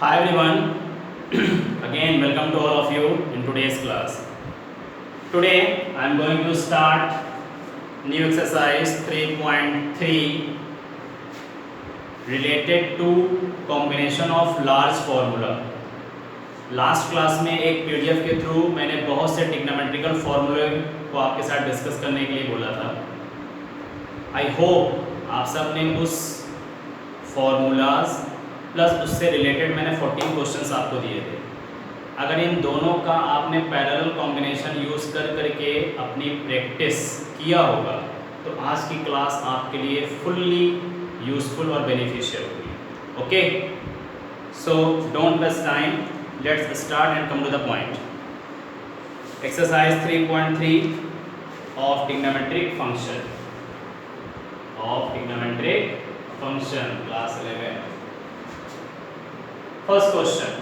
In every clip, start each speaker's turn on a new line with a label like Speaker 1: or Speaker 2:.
Speaker 1: Hi everyone, again welcome to all of you in today's class. Today I am going to start new exercise 3.3 related to combination of large formula. Last class में एक PDF के through मैंने बहुत से trigonometrical फॉर्मूले को आपके साथ डिस्कस करने के लिए बोला था. आई होप आप सब ने उस फॉर्मूलाज प्लस उससे रिलेटेड मैंने 14 क्वेश्चंस आपको दिए थे. अगर इन दोनों का आपने पैरेलल कॉम्बिनेशन यूज़ कर करके अपनी प्रैक्टिस किया होगा तो आज की क्लास आपके लिए फुल्ली यूज़फुल और बेनिफिशियल होगी. Okay, so don't waste time, let's start and come to the point. Exercise 3.3 of trigonometric function class 11. First question,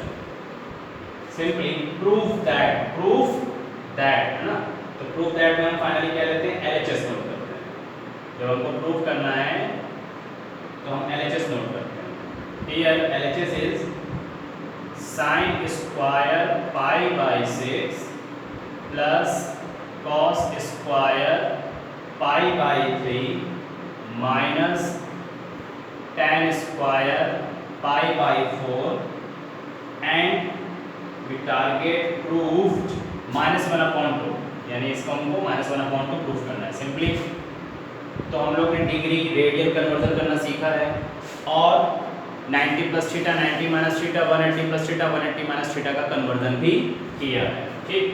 Speaker 1: simply proof that है ना. तो प्रूफ दैट में हम फाइनली क्या लेते हैं, एलएचएस नोट करते हैं. जब हमको प्रूफ करना है तो हम एलएचएस नोट करते हैं. Here LHS is sine square pi by 6 plus cos square pi by 3 minus tan square pi by 4 and we target proved -1/2. यानी इसको हमको -1/2 प्रूफ करना है सिंपली. तो हम लोग ने डिग्री रेडियल कन्वर्जन करना सीखा है और 90 + थीटा 90 - थीटा 180 + थीटा 180 - थीटा का कन्वर्जन भी किया है. ठीक,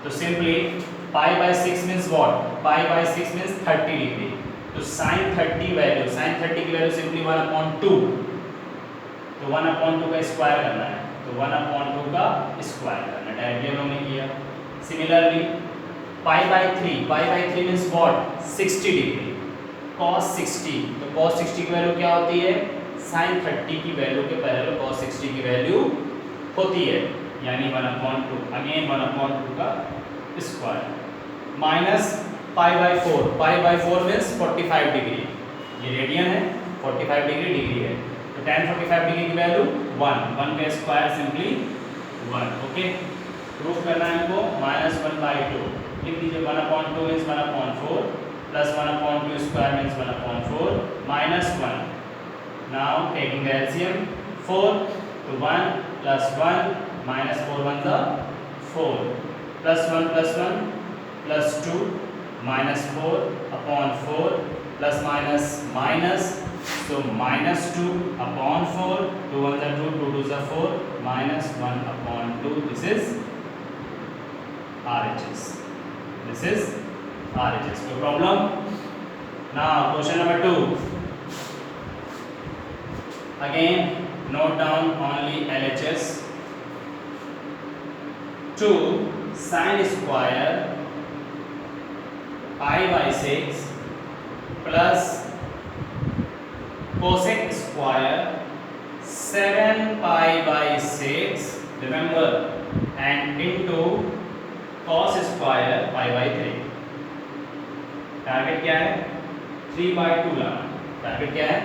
Speaker 1: तो simply π/6 means what, π/6 means 30 degree. तो sin 30 वैल्यू, sin 30 की वैल्यू सिंपली 1/2. तो 1/2 का स्क्वायर करना है, तो 1/2 का स्क्वायर करना है. डायरेक्टली हम लोग ने किया. Similarly π/3 means what, 60 degree. cos 60, तो cos 60 की वैल्यू क्या होती है, sin 30 की वैल्यू के पैरेलल cos 60 की वैल्यू होती है, यानी 1/2. अगेन 1/2 का स्क्वायर माइनस π/4 मीन्स 45 डिग्री. ये रेडियन है, 45 डिग्री है. तो tan 45 डिग्री की वैल्यू 1 का स्क्वायर सिंपली 1. ओके, प्रूफ करना है हमको -1/2. लिख दीजिए 1/2 means 1/4 plus 1/2 square means 1/4 minus 1. Now taking the LCM 4, तो 1 + 1 -4 1 = 4 plus 1 + 2 -4/4 plus minus minus, so -2/4, 2 1 = 2, 2 2 = 4, -1/2. This is RHS. No problem. Now question number 2. Again note down only LHS. 2 sin square π/6 plus cosec square 7 π/6, remember, and into cos square π/3. Target क्या है, 3/2 लाना. Target क्या है,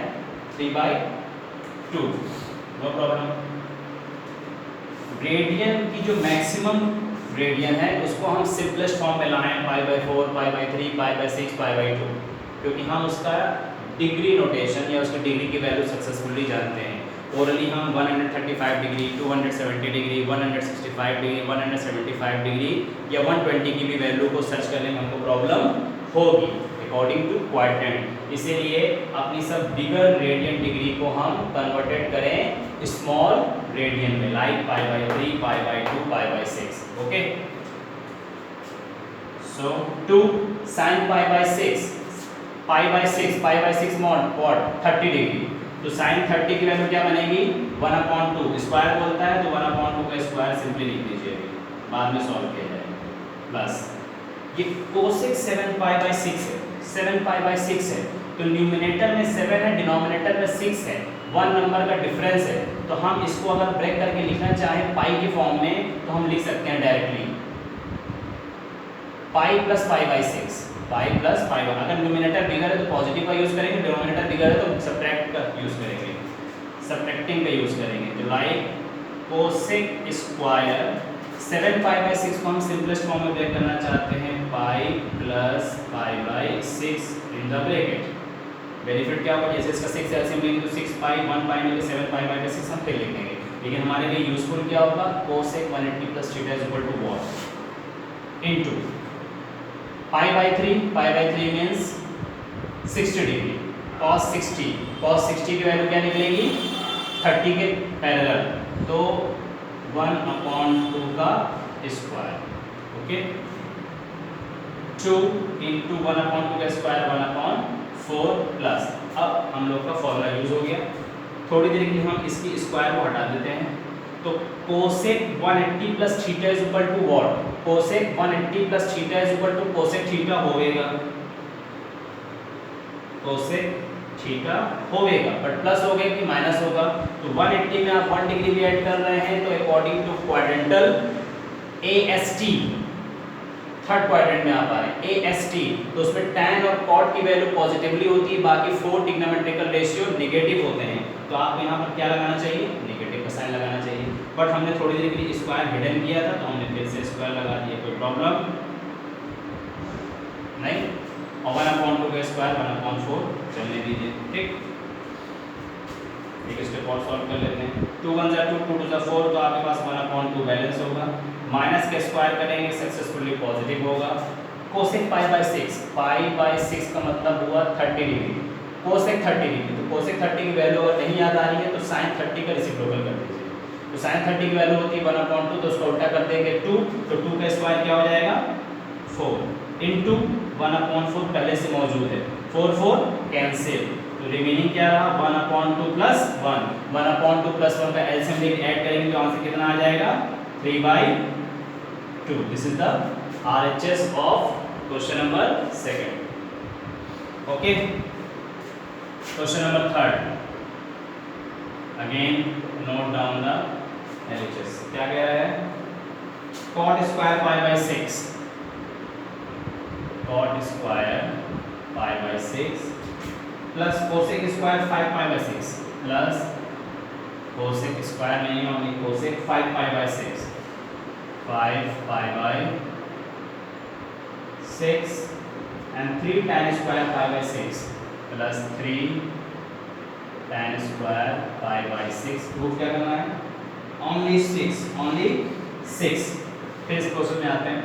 Speaker 1: 3/2. No problem. Radian की जो maximum radian है उसको हम सिंपलेस्ट फॉर्म में लाएं, π/4 π/3 π/6 π/2, क्योंकि हम उसका डिग्री नोटेशन या उसकी डिग्री की वैल्यू सक्सेसफुली जानते हैं. ओरली हम 135 डिग्री, 270 डिग्री, 165 डिग्री, 175 डिग्री या 120 की भी वैल्यू को सर्च करने में हमको प्रॉब्लम होगी अकॉर्डिंग टू क्वाड्रेंट. इसीलिए अपनी सब बिगर रेडियन डिग्री को हम कन्वर्टेड करें स्मॉल रेडियन में, लाइक π/3 π/2 π/6. ओके, सो 2 sin π/6 mod 30 डिग्री. तो sin 30 की वैल्यू क्या बनेगी, 1/2. स्क्वायर बोलता है तो 1/2 का स्क्वायर सिंपली लिख दीजिए, बाद में सॉल्व किया जाएगा. प्लस ये cosec 7 π/6 है, 7 π/6 है. तो न्यूमिनेटर में 7 है, डिनोमिनेटर में 6 है, 1 नंबर का डिफरेंस है. तो हम इसको अगर ब्रेक करके लिखना चाहें पाई के फॉर्म में तो हम लिख सकते हैं directly pi plus π/6, pi plus pi. अगर न्यूमिनेटर बिगर है तो पॉजिटिव का यूज करेंगे, डिनोमिनेटर बिगर है तो सब्ट्रैक्ट का यूज करेंगे. सब्ट्रैक्ट सब्ट्रैक्टिंग का यूज करेंगे, तो like cosec square 7 pi by 6 को हम सिंपलेस्ट फॉर्म में ब्रेक करना चाहते हैं, पाई plus pi by 6 in the bracket. Benefit क्या होगा, जैसे इसका 6 एलसीएम लेंगे तो 6 पाई 1 पाई में 7 पाई बाई 6 हम फिर लिख देंगे, लेकिन हमारे लिए यूजफुल क्या होगा, cosec 180 plus theta is equal to what into pi by 3 means 60 degree, cos 60 की वैल्यू क्या निकलेगी 30 के पैरेलल, तो 1/2 का स्क्वायर, ओके 2 इंटू 1/2 का स्क्वायर 1/4 प्लस, अब हम लोग का फॉर्मूला यूज हो गया। थोड़ी देर के लिए हम इसकी स्क्वायर को हटा देते हैं, तो cosec 180 plus theta is equal to what, cosec 180 plus theta is equal to cosec theta होगा, कोसेक थीटा होगा, बट प्लस होगा कि माइनस होगा, तो 180 में आप 1 डिग्री भी ऐड कर रहे हैं, तो according to quadrantal AST third quadrant में आप आ रहे हैं AST, तो उसमें tan और cot की वैल्यू पॉजिटिवली होती है, बाकी 4 ट्रिग्नोमेट्रिकल रेशियो नेगेटिव होते हैं, तो आपको यहाँ पर क्या लगाना चाहिए, नेगेटिव का साइन लगाना चाहिए, बट हमने थोड़ी देर के लिए स्क्वायर हिडन किया था, तो हमने फिर से स्क्वायर लगा दिया, कोई प्रॉब्लम नहीं, और 1/2 का स्क्वायर 1/4 चलने दीजिए, ठीक। एक स्टेप और सॉल्व कर लेते हैं, 2 1 2 2 2 4, तो आपके पास 1/2 बैलेंस होगा, माइनस के स्क्वायर करेंगे सक्सेसफुली पॉजिटिव होगा, कोसेक पाई बाई 6 का मतलब हुआ 30 डिग्री, कोसेक 30 डिग्री, तो कोसेक 30 की वैल्यू अगर नहीं याद आ रही है तो साइन 30 का रेसिप्रोकल कर दीजिए, तो साइन 30 की वैल्यू होती है 1/2, तो उसका उल्टा कर देंगे 2, तो 2 का स्क्वायर क्या हो जाएगा 4 इंटू 1/4 पहले से मौजूद है, 4 4 कैंसिल, तो रिमेनिंग क्या रहा 1/2 प्लस 1, 1/2 प्लस 1 का एलसीएम लेके ऐड करेंगे तो आंसर कितना आ जाएगा 3/2। This is the RHS of question number 2। Okay, question number 3, again note down the LHS, क्या कह रहा है, cot square pi by 6, cot square pi by 6 plus cosec square 5 pi by 6 plus cosec square नहीं होगी, cosec 5 pi by 6 5 pi by 6 and 3 tan square pi by 6 plus 3 tan square pi by 6, proof क्या करना है, only 6, फिर इस question में आते हैं,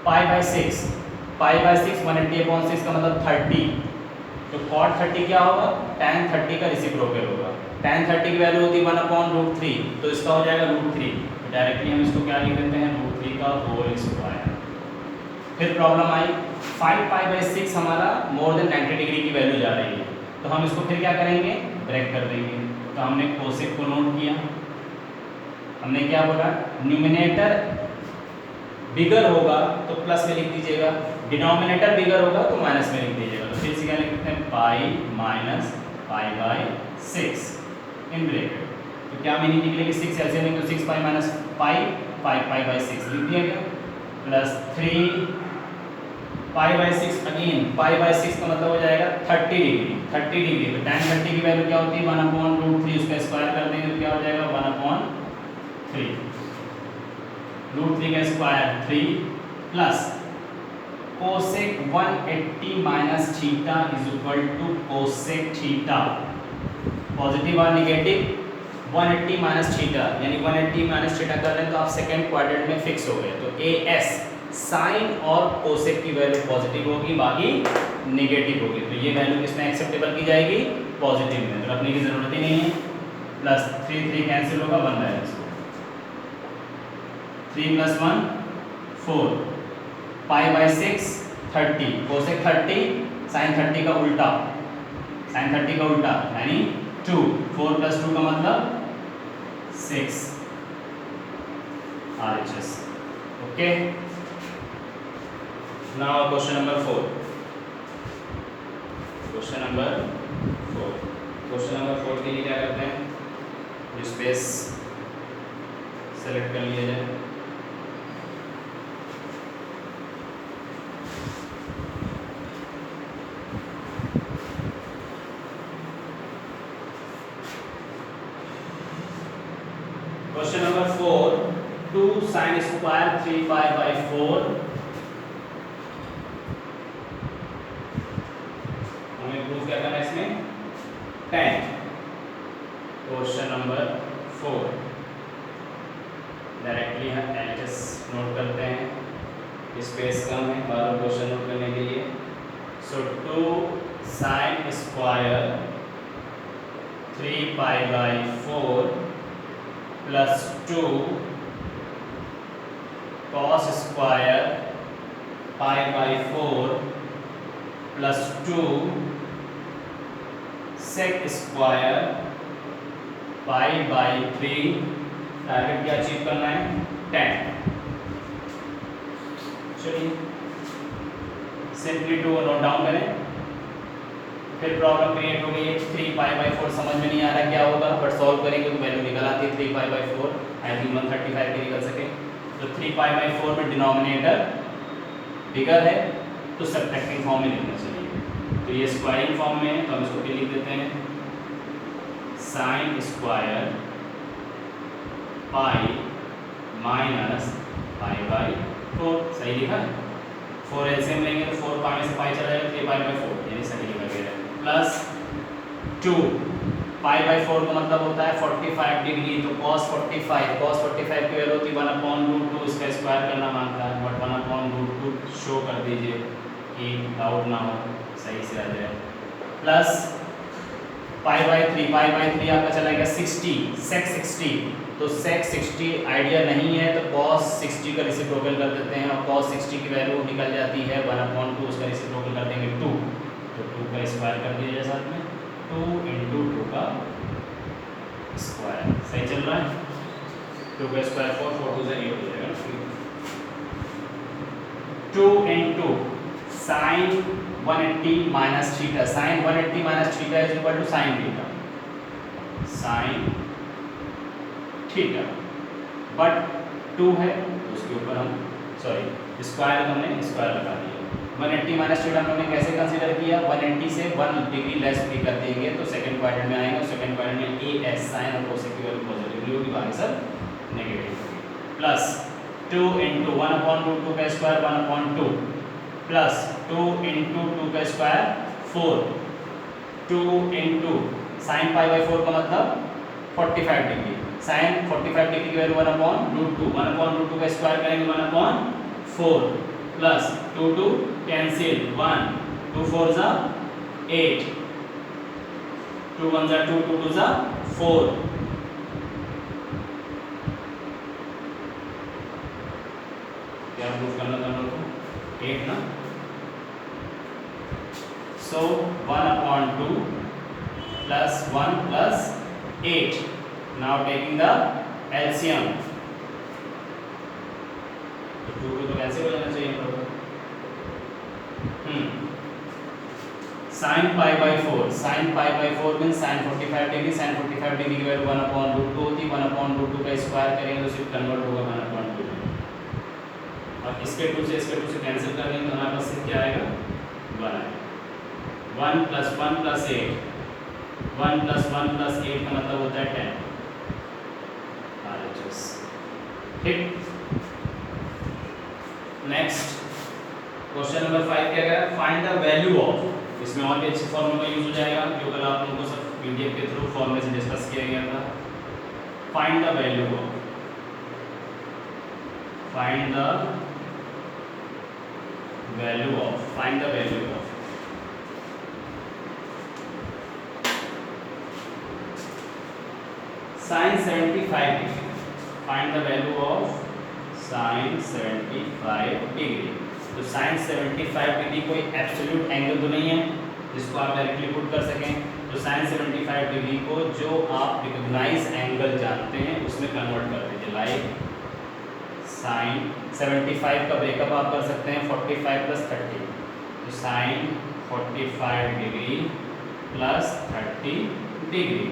Speaker 1: पाई बाई 6 180/6 का मतलब 30, तो cot 30 क्या होगा, tan 30 का रेसिप्रोकल होगा, tan 30 की वैल्यू होती है 1/√3, तो इसका हो जाएगा √3, तो डायरेक्टली हम इसको क्या लिख देते हैं √3 का होल स्क्वायर। फिर प्रॉब्लम आई 5 पाई बाई 6 हमारा मोर देन 90 डिग्री की वैल्यू जा रही है, तो हम इसको फिर क्या करेंगे ब्रेक कर देंगे, तो हमने कोसेक को नोट किया, हमने क्या बोला न्यूमिनेटर बिगर होगा तो प्लस में लिख दीजिएगा, डिनोमिनेटर बिगर होगा तो माइनस में लिख दीजिएगा, तो फिर से क्या लिखते हैं pi minus pi by 6 in bracket, तो क्या मीनिंग निकलेगी 6 एलसीएम में, तो 6 pi minus pi 5 pi by 6 लिख दिया गया, plus 3 pi by 6, again pi by 6 का मतलब हो जाएगा 30 डिग्री, तो tan 30 की वैल्यू क्या होती है 1/√3, उसका स्क्वायर कर देंगे तो क्या हो जाएगा 1/3, √3 का square 3 plus cosec 180 minus theta is equal to cosec theta, positive और नेगेटिव 180 माइनस थीटा, यानी 180 माइनस थीटा कर लें तो आप सेकेंड क्वाड्रेंट में फिक्स हो गए, तो AS साइन और कोसेक की वैल्यू पॉजिटिव होगी, बाकी नेगेटिव होगी, तो ये वैल्यू किसमें एक्सेप्टेबल की जाएगी पॉजिटिव में, तो रखने की जरूरत ही नहीं है, प्लस 3 3 कैंसिल होगा, 1 balance, 3 + 1 4, pi by 6 30, cosec 30 sine 30 का उल्टा, यानी 2, 4 + 2 का मतलब 6 RHS। Okay, now question number 4, question number 4 के लिए क्या करते हैं, जो स्पेस सेलेक्ट कर लिया जाए, साइन स्क्वायर 3π/4 हमें प्रूफ क्या करना है इसमें 10। क्वेश्चन नंबर 4 डायरेक्टली हम एलएचएस नोट करते हैं, स्पेस कम है बार क्वेश्चन नोट करने के लिए। So 2 sine square 3π/4 plus 2 cos square π/4 plus 2 sec square π/3। Target क्या अचीव करना है 10। चलिए सिंपली 2 नोट डाउन करें। फिर प्रॉब्लम क्रिएट हो गई है 3π/4 समझ में नहीं आ रहा क्या होगा, बट सॉल्व करेंगे तो वैल्यू निकल आती है 3π/4। आई थिंक 135 की निकल सके। तो 3π/4 में डिनोमिनेटर बिगर है तो सब्ट्रैक्टिंग फॉर्म में लिखना चाहिए। तो ये स्क्वायरिंग फॉर्म में है तो हम इसको क्या लिख देते हैं साइन स्क्वायर पाई माइनस π/4। सही लिखा है। 4 एलसीएम लेंगे तो 4 पाई में से पाई चला जाएगा 3π/4 यानी सही लिखा गया है। प्लस 2 π/4 का मतलब होता है 45 डिग्री। तो cos 45 की वैल्यू होती है 1/√2। इसका स्क्वायर करना मांगता है बट 1/√2 शो कर दीजिए कि डाउट ना हो, सही से आ जाए। प्लस π/3 आपका चला गया 60 sec 60। तो sec 60 आइडिया नहीं है तो cos 60 का रेसिप्रोकल कर देते हैं और cos 60 की वैल्यू निकल जाती है 1/2। उसका रेसिप्रोकल कर देंगे 2। तो 2 का स्क्वायर कर दीजिए साथ में 2 × 2 का स्क्वायर। सही चल रहा है। 2 का स्क्वायर 4 4 2 से 8 हो जाएगा। 2 × sin 180 minus theta. Sine 180 minus theta is equal to sine theta. Sine theta but 2 है तो उसके ऊपर हम सॉरी स्क्वायर हमने स्क्वायर लगा दिया। 180 माइनस थीटा हमने कैसे कंसीडर किया 180 से 1 डिग्री लेस भी कर देंगे तो सेकंड क्वाड्रेंट में आएगा। सेकंड क्वाड्रेंट में ए एस साइन और कोसेक की वैल्यू पॉजिटिव होगी, बाकी सब नेगेटिव होगी। प्लस 2 × 1/√2 का स्क्वायर 1/2 प्लस 2 × 2 का स्क्वायर 4। 2 × साइन π/4 का मतलब 45 डिग्री। साइन 45 डिग्री की वैल्यू 1/√2। 1/√2 का स्क्वायर करेंगे 1/4 प्लस 2 2 कैंसिल 1 2 4 जा 8 2 1 जा 2 2 2 जा 4। क्या प्रूफ करना था हम लोग को 8 ना। सो 1/2 plus 1 plus 8। Now taking the LCM तो 2 तो कैसे हो जाना चाहिए हम लोग sin π/4। sin π/4 means sin 45 degree. sin 45 degree की वैल्यू 1/√2 होती है। 1/√2 का स्क्वायर करेंगे तो सिर्फ कन्वर्ट होगा 1/2 में। और इसके 2 से इसके 2 से कैंसिल कर देंगे तो हमारे पास सिर्फ क्या आएगा 1 आएगा। 1 + 1 + 8 1 + 1 + 8 का मतलब होता है 10। ठीक। नेक्स्ट क्वेश्चन नंबर 5 क्या कह रहा है फाइंड द वैल्यू ऑफ। इसमें और भी अच्छे फॉर्मूला यूज हो जाएगा जो कल आप लोगों को सब पीडीएफ के थ्रू फॉर्मूले से डिस्कस किया गया था। Find the value of find the value of find the value of sin 75 degree. Find the value of sin 75 degree. तो sin 75 डिग्री कोई एब्सोल्यूट एंगल तो नहीं है जिसको आप डायरेक्टली पुट कर सकें। तो sin 75 डिग्री को जो आप रिकॉग्नाइज एंगल जानते हैं उसमें कन्वर्ट कर दीजिए। लाइक sin 75 का ब्रेकअप आप कर सकते हैं 45 + 30। तो sin 45 डिग्री + 30 डिग्री।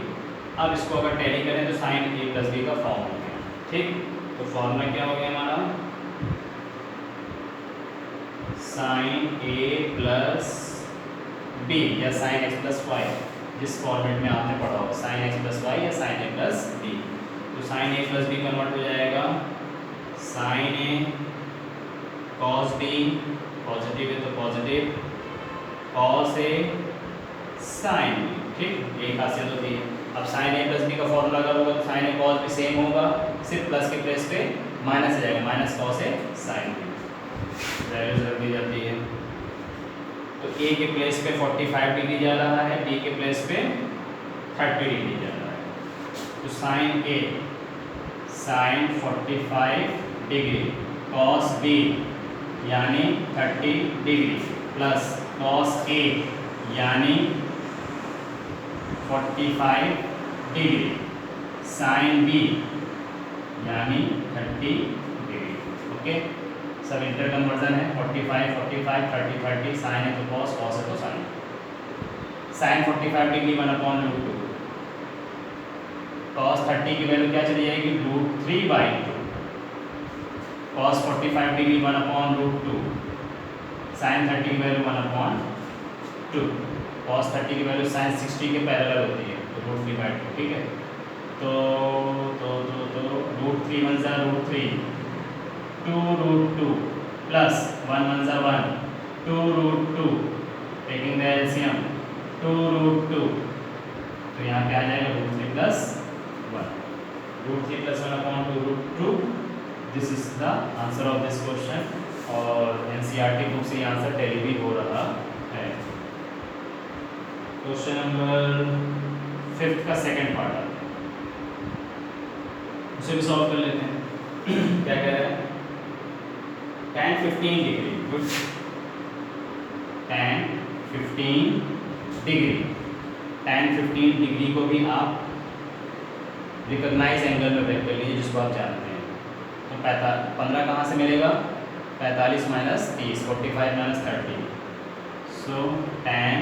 Speaker 1: अब इसको अगर टैली करें तो sin a + b का फॉर्म हो गया। ठीक। तो फॉर्मूला क्या हो गया हमारा sin a + b या sin x + y। जिस फॉर्मेट में आपने पढ़ा हो sin x + y या sin a + b। तो sin a + b कन्वर्ट हो जाएगा साइन ए कॉस बी, पॉजिटिव है तो positive, cos A sine B, ठीक, एक खासियत होती है। अब साइन ए प्लस बी का फॉर्मूला अगर होगा तो साइन ए कॉस भी सेम होगा, सिर्फ प्लस के प्लेस पे माइनस आ जाएगा, minus cos A sine B, values रख दी जाती है। तो ए के प्लेस पे 45 डिग्री जा रहा है, बी के प्लेस पे 30 डिग्री जा रहा है। तो साइन ए साइन 45 डिग्री कॉस बी यानी 30 डिग्री प्लस कॉस ए यानी 45 डिग्री साइन बी यानी 30 डिग्री। ओके, सब इंटर कन्वर्जन है। 45 45 30 30, साइन है तो कॉस, कॉस है तो साइन। साइन 45 डिग्री 1/√2, कॉस 30 की वैल्यू क्या चली जाएगी √3/2, कॉस 45 डिग्री 1/√2, साइन 30 की वैल्यू 1/2, कॉस 30 की वैल्यू साइन 60 के पैरेलल होती है तो √3/2, ठीक है। तो √3 1 जा √3, 2√2 प्लस 1 1 जा 1, 2√2, टेकिंग द एलसीएम 2√2, तो यहाँ पे आ जाएगा √3 plus 1, √3 plus 1/2√2। This is the answer of this question और एनसीईआरटी बुक से ये आंसर टेली भी हो रहा है। क्वेश्चन नंबर 5 का सेकंड पार्ट है, उसे भी सॉल्व कर लेते हैं। क्या कह रहा है, tan 15 degree, good, tan 15 degree, tan 15 degree को भी आप रिकॉग्नाइज एंगल में ब्रेक कर लीजिए जिसको आप जानते हैं। तो 15 कहाँ से मिलेगा, 45 माइनस 30, 45 माइनस 30, सो tan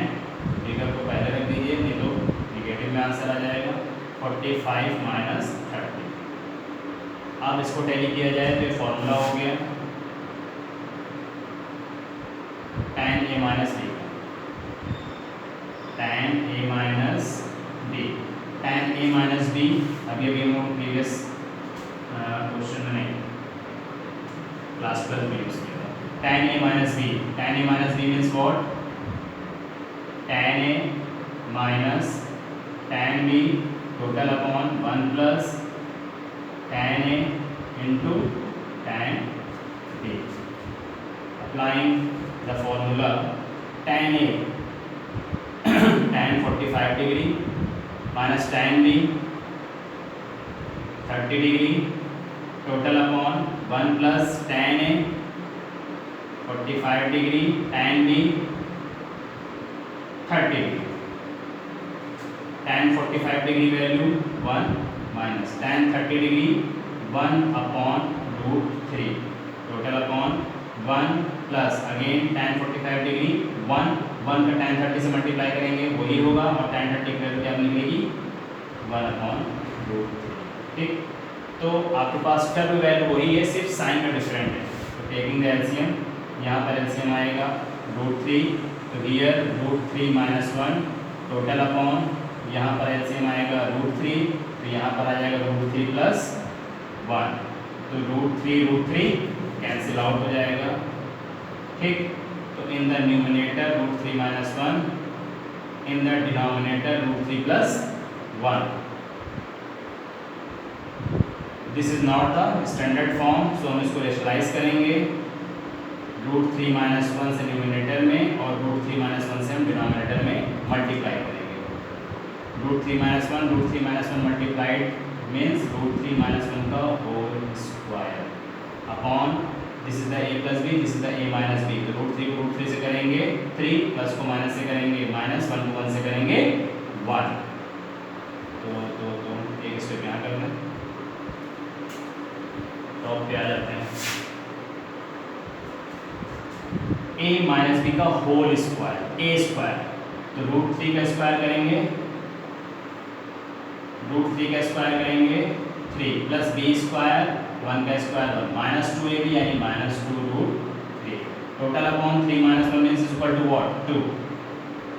Speaker 1: फिगर को पहले रख दीजिए, नहीं तो निगेटिव में आंसर आ जाएगा 45 माइनस 30। अब इसको टैली किया जाए तो ये फॉर्मूला हो गया tan a minus B, tan a minus B, tan a minus B अभी हम प्रीवियस क्वेश्चन में नहीं, क्लास 12 में यूज किया था। tan a minus B, tan a minus B means what, tan a माइनस tan b total upon 1 plus tan a into tan b, applying the formula tan a tan 45 degree minus tan b 30 degree total upon 1 plus tan a 45 degree tan b 30 degree, tan 45 degree value 1 minus tan 30 degree 1/√3 total upon 1 plus again tan 45 degree 1 का tan 30 से multiply करेंगे वही होगा और tan 30 की value क्या निकलेगी 1/√3, ठीक। तो आपके पास फिर भी वैल्यू वही है, सिर्फ साइन में डिफरेंट है। तो टेकिंग द एलसीएम, यहाँ पर एलसीएम आएगा √3, तो हियर √3 माइनस 1 टोटल अपॉन, यहाँ पर एलसीएम आएगा √3, तो यहाँ पर आ जाएगा √3 प्लस 1, तो √3 कैंसिल आउट हो जाएगा, ठीक। तो in the numerator √3 minus 1, in the denominator √3 plus 1। This is not the standard form, so हम इसको रेशनलाइज करेंगे √3 माइनस 1 से न्यूमरेटर में और √3 माइनस 1 से हम डिनोमिनेटर में मल्टीप्लाई करेंगे। √3 माइनस 1 मल्टीप्लाइड मीन्स √3 माइनस 1 का whole square upon, this is the a plus B, this is the a minus B, तो √3 को √3 से करेंगे 3, प्लस को माइनस से करेंगे माइनस, 1 को 1 से करेंगे 1, तो एक स्टेप यहाँ कर लें, टॉप पे आ जाते हैं, a माइनस बी का होल स्क्वायर, a स्क्वायर, तो √3 का स्क्वायर करेंगे, √3 का स्क्वायर करेंगे 3 प्लस b स्क्वायर 1 का स्क्वायर और -2ab यानी -2√3 total upon 3 minus 1 means equal to what 2,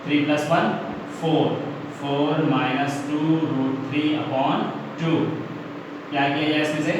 Speaker 1: 3 plus 1 4 minus 2√3 upon 2, क्या किया जाए इसमें से